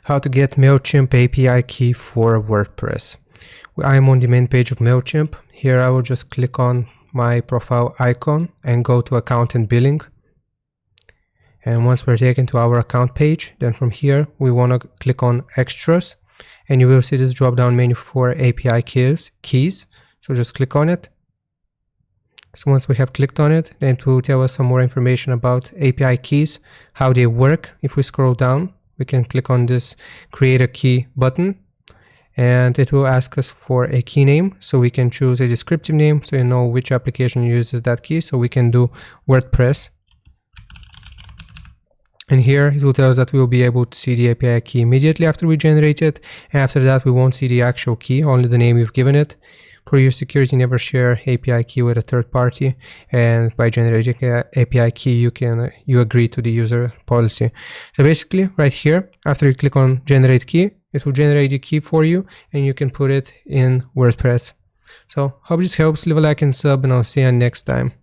How to get Mailchimp API key for WordPress. I'm on the main page of Mailchimp. Here I will just click on my profile icon and go to account and billing. And once we're taken to our account page, then from here we want to click on extras, and you will see this drop down menu for API keys. So just click on it. So once we have clicked on it, then it will tell us some more information about API keys, how they work. If we scroll down, we can click on this create a key button, and it will ask us for a key name. So we can choose a descriptive name so you know which application uses that key. So we can do WordPress. And here it will tell us that we will be able to see the API key immediately after we generate it. And after that, we won't see the actual key, only the name you've given it. For your security, never share API key with a third party. And by generating an API key, you agree to the user policy. So basically, right here, after you click on generate key, it will generate the key for you, and you can put it in WordPress. So hope this helps. Leave a like and sub, and I'll see you next time.